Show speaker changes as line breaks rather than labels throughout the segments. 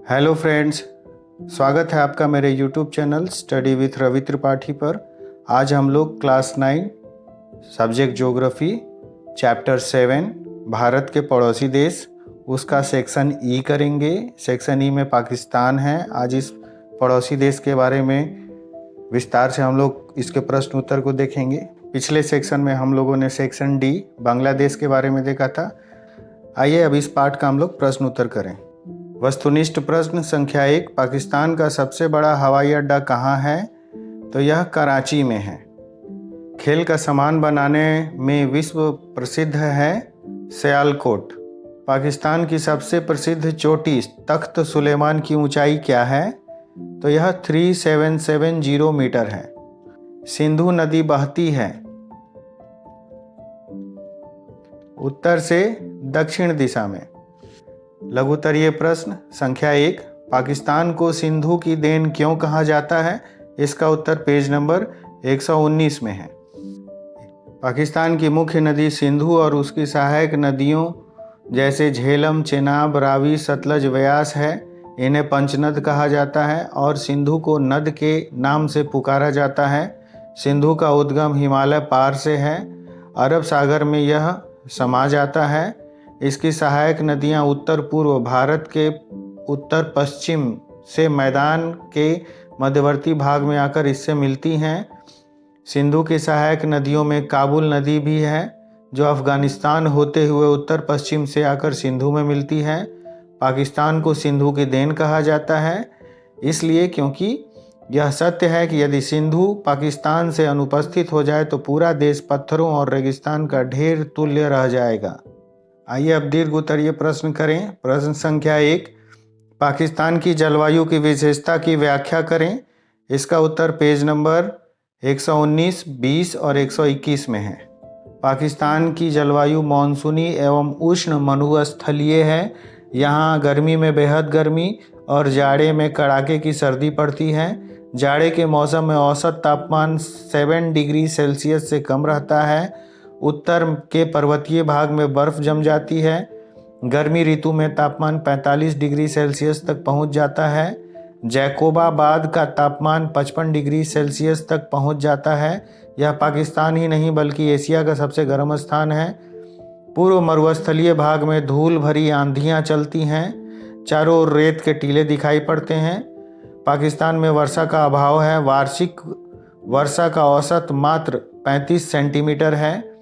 Hello friends, स्वागत है आपका मेरे YouTube channel study with Ravi Tripathi पर। आज हम लोग class 9 subject geography chapter 7 Bharat के पड़ोसी देश उसका सेक्शन ई करेंगे। सेक्शन ई में पाकिस्तान है। आज इस पड़ोसी देश के बारे में विस्तार से हम लोग इसके प्रश्न उत्तर को देखेंगे। पिछले सेक्शन में हम लोगों ने सेक्शन डी बांग्लादेश के बारे में देखा था। आइए अब इस पार्ट का हम लोग प्रश्न उत्तर करें। वस्तुनिष्ठ प्रश्न संख्या 1, पाकिस्तान का सबसे बड़ा हवाई अड्डा कहाँ है? तो यह कराची में है। खेल का सामान बनाने में विश्व प्रसिद्ध है सियालकोट। पाकिस्तान की सबसे प्रसिद्ध चोटी तख्त सुलेमान की ऊंचाई क्या है? तो यह 3770 मीटर है। सिंधु नदी बहती है उत्तर से दक्षिण दिशा में। लघुत्तरीय प्रश्न संख्या 1, पाकिस्तान को सिंधु की देन क्यों कहा जाता है? इसका उत्तर पेज नंबर 119 में है। पाकिस्तान की मुख्य नदी सिंधु और उसकी सहायक नदियों जैसे झेलम, चेनाब, रावी, सतलज, व्यास है। इन्हें पंचनद कहा जाता है और सिंधु को नद के नाम से पुकारा जाता है। सिंधु का उद्गम हिमालय पार से है। अरब सागर में यह समा जाता है। इसकी सहायक नदियां उत्तर पूर्व भारत के उत्तर पश्चिम से मैदान के मध्यवर्ती भाग में आकर इससे मिलती हैं। सिंधु की सहायक नदियों में काबुल नदी भी है जो अफगानिस्तान होते हुए उत्तर पश्चिम से आकर सिंधु में मिलती है। पाकिस्तान को सिंधु की देन कहा जाता है इसलिए क्योंकि यह सत्य है कि यदि सिंधु पाकिस्तान से अनुपस्थित हो जाए तो पूरा देश पत्थरों और रेगिस्तान का ढेर तुल्य रह जाएगा। आइए अब दीर्घ उत्तरीय प्रश्न करें। प्रश्न संख्या 1, पाकिस्तान की जलवायु की विशेषता की व्याख्या करें। इसका उत्तर पेज नंबर 119, 20 और 121 में है। पाकिस्तान की जलवायु मानसूनी एवं उष्ण मरुस्थलीय है। यहाँ गर्मी में बेहद गर्मी और जाड़े में कड़ाके की सर्दी पड़ती है। जाड़े के मौसम में औसत तापमान 7 डिग्री सेल्सियस से कम रहता है। उत्तर के पर्वतीय भाग में बर्फ जम जाती है। गर्मी ऋतु में तापमान 45 डिग्री सेल्सियस तक पहुंच जाता है। जैकोबाबाद का तापमान 55 डिग्री सेल्सियस तक पहुंच जाता है। यह पाकिस्तान ही नहीं बल्कि एशिया का सबसे गर्म स्थान है। पूर्व मरुस्थलीय भाग में धूल भरी आंधियां चलती हैं। चारों ओर रेत के टीले दिखाई पड़ते हैं। पाकिस्तान में वर्षा का अभाव है। वार्षिक वर्षा का औसत मात्र 35 सेंटीमीटर है।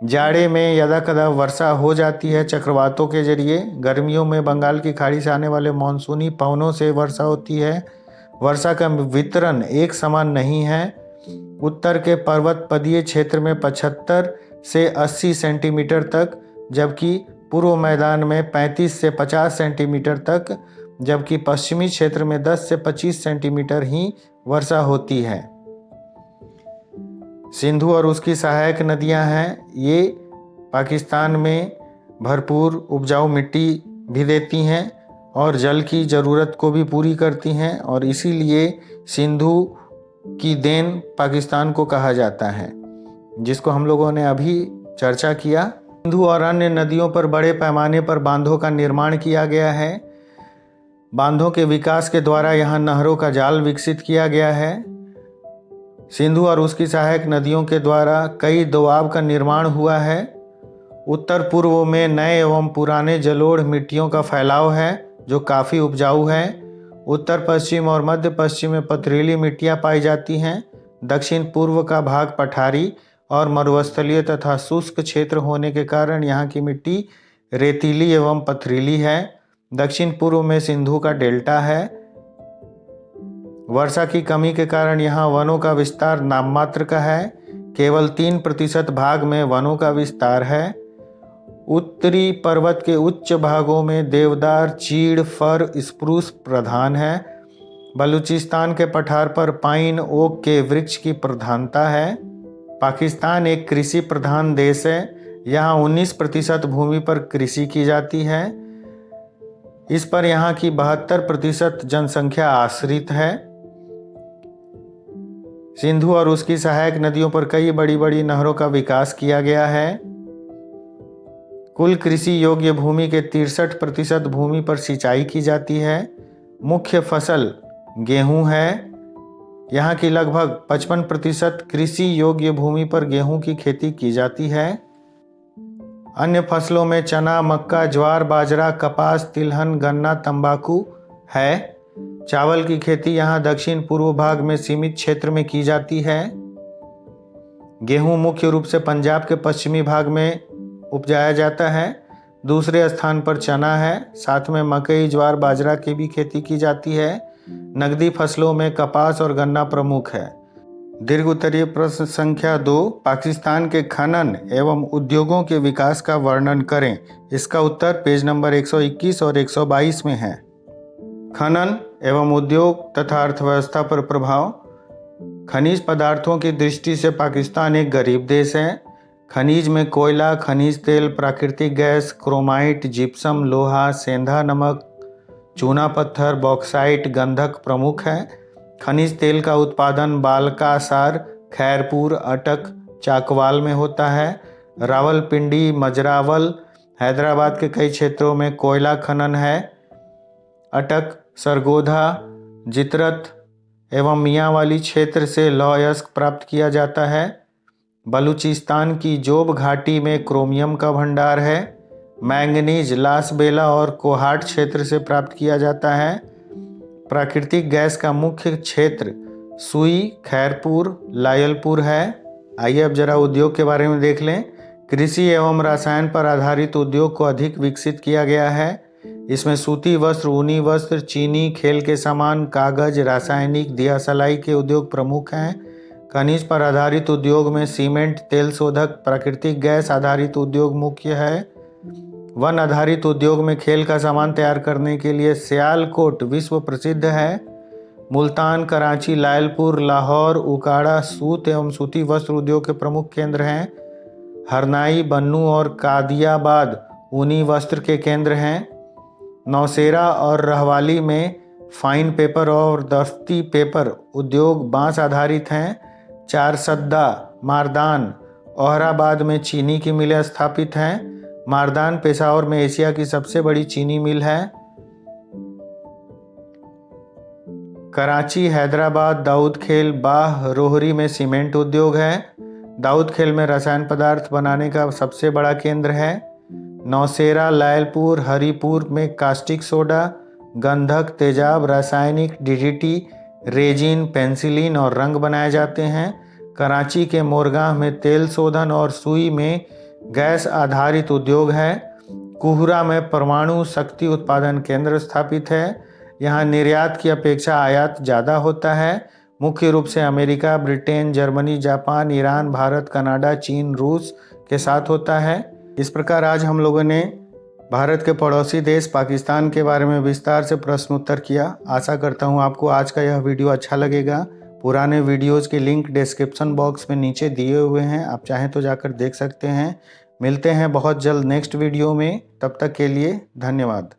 जाड़े में यदाकदा वर्षा हो जाती है चक्रवातों के जरिए। गर्मियों में बंगाल की खाड़ी से आने वाले मानसूनी पवनों से वर्षा होती है। वर्षा का वितरण एक समान नहीं है। उत्तर के पर्वतपदीय क्षेत्र में 75 से 80 सेंटीमीटर तक, जबकि पूर्व मैदान में 35 से 50 सेंटीमीटर तक, जबकि पश्चिमी क्षेत्र में 10 से 25 सेंटीमीटर ही वर्षा होती है। सिंधु और उसकी सहायक नदियां हैं। ये पाकिस्तान में भरपूर उपजाऊ मिट्टी भी देती हैं और जल की ज़रूरत को भी पूरी करती हैं और इसीलिए सिंधु की देन पाकिस्तान को कहा जाता है, जिसको हम लोगों ने अभी चर्चा किया। सिंधु और अन्य नदियों पर बड़े पैमाने पर बांधों का निर्माण किया गया है। बांधों के विकास के द्वारा यहाँ नहरों का जाल विकसित किया गया है। सिंधु और उसकी सहायक नदियों के द्वारा कई दोआब का निर्माण हुआ है। उत्तर पूर्व में नए एवं पुराने जलोढ़ मिट्टियों का फैलाव है जो काफ़ी उपजाऊ है। उत्तर पश्चिम और मध्य पश्चिम में पथरीली मिट्टियाँ पाई जाती हैं। दक्षिण पूर्व का भाग पठारी और मरुस्थलीय तथा शुष्क क्षेत्र होने के कारण यहाँ की मिट्टी रेतीली एवं पथरीली है। दक्षिण पूर्व में सिंधु का डेल्टा है। वर्षा की कमी के कारण यहाँ वनों का विस्तार नाममात्र का है। केवल 3% भाग में वनों का विस्तार है। उत्तरी पर्वत के उच्च भागों में देवदार, चीड़, फर, स्प्रूस प्रधान है। बलूचिस्तान के पठार पर पाइन ओक के वृक्ष की प्रधानता है। पाकिस्तान एक कृषि प्रधान देश है। यहाँ 19% भूमि पर कृषि की जाती है। इस पर यहाँ की 72% जनसंख्या आश्रित है। सिंधु और उसकी सहायक नदियों पर कई बड़ी बड़ी नहरों का विकास किया गया है। कुल कृषि योग्य भूमि के 63% भूमि पर सिंचाई की जाती है। मुख्य फसल गेहूं है। यहाँ की लगभग 55% कृषि योग्य भूमि पर गेहूं की खेती की जाती है। अन्य फसलों में चना, मक्का, ज्वार, बाजरा, कपास, तिलहन, गन्ना, तंबाकू है। चावल की खेती यहाँ दक्षिण पूर्व भाग में सीमित क्षेत्र में की जाती है। गेहूं मुख्य रूप से पंजाब के पश्चिमी भाग में उपजाया जाता है। दूसरे स्थान पर चना है। साथ में मकई, ज्वार, बाजरा की भी खेती की जाती है। नकदी फसलों में कपास और गन्ना प्रमुख है। दीर्घ उत्तरीय प्रश्न संख्या 2, पाकिस्तान के खनन एवं उद्योगों के विकास का वर्णन करें। इसका उत्तर पेज नंबर 121 और 122 में है। खनन एवं उद्योग तथा अर्थव्यवस्था पर प्रभाव। खनिज पदार्थों की दृष्टि से पाकिस्तान एक गरीब देश है। खनिज में कोयला, खनिज तेल, प्राकृतिक गैस, क्रोमाइट, जिप्सम, लोहा, सेंधा नमक, चूना पत्थर, बॉक्साइट, गंधक प्रमुख है। खनिज तेल का उत्पादन बालकासार, खैरपुर, अटक, चाकवाल में होता है। रावलपिंडी, मजरावल, हैदराबाद के कई क्षेत्रों में कोयला खनन है। अटक, सरगोधा, जितरत एवं मियांवाली क्षेत्र से लौह अयस्क प्राप्त किया जाता है। बलूचिस्तान की जोब घाटी में क्रोमियम का भंडार है। मैंगनीज लासबेला और कोहाट क्षेत्र से प्राप्त किया जाता है। प्राकृतिक गैस का मुख्य क्षेत्र सुई, खैरपुर, लायलपुर है। आइए अब जरा उद्योग के बारे में देख लें। कृषि एवं रसायन पर आधारित उद्योग को अधिक विकसित किया गया है। इसमें सूती वस्त्र, ऊनी वस्त्र, चीनी, खेल के सामान, कागज, रासायनिक, दिया सलाई के उद्योग प्रमुख हैं। खनिज पर आधारित उद्योग में सीमेंट, तेल शोधक, प्राकृतिक गैस आधारित उद्योग मुख्य है। वन आधारित उद्योग में खेल का सामान तैयार करने के लिए सियालकोट विश्व प्रसिद्ध है। मुल्तान, कराची, लायलपुर, लाहौर, उकाड़ा सूत एवं सूती वस्त्र उद्योग के प्रमुख केंद्र हैं। हरनाई, बन्नू और कादियाबाद ऊनी वस्त्र के केंद्र हैं। नौशेरा और रहवाली में फाइन पेपर और दफ्ती पेपर उद्योग बांस आधारित हैं। चारसद्दा, मारदान, औहराबाद में चीनी की मिलें स्थापित हैं। मारदान पेशावर में एशिया की सबसे बड़ी चीनी मिल है। कराची, हैदराबाद, दाऊदखेल, बाह, रोहरी में सीमेंट उद्योग है। दाऊदखेल में रसायन पदार्थ बनाने का सबसे बड़ा केंद्र है। नौशेरा, लायलपुर, हरिपुर में कास्टिक सोडा, गंधक, तेजाब, रासायनिक, डीडीटी, रेजिन, पेंसिलिन और रंग बनाए जाते हैं। कराची के मोरगांव में तेल शोधन और सुई में गैस आधारित उद्योग है। कुहरा में परमाणु शक्ति उत्पादन केंद्र स्थापित है। यहाँ निर्यात की अपेक्षा आयात ज़्यादा होता है। मुख्य रूप से America, Britain, Germany, Japan, Iran, Bharat, Canada, चीन, रूस के साथ होता है। इस प्रकार आज हम लोगों ने भारत के पड़ोसी देश पाकिस्तान के बारे में विस्तार से प्रश्न उत्तर किया। आशा करता हूँ आपको आज का यह वीडियो अच्छा लगेगा। पुराने वीडियोज़ के लिंक डिस्क्रिप्शन बॉक्स में नीचे दिए हुए हैं, आप चाहें तो जाकर देख सकते हैं। मिलते हैं बहुत जल्द नेक्स्ट वीडियो में, तब तक के लिए धन्यवाद।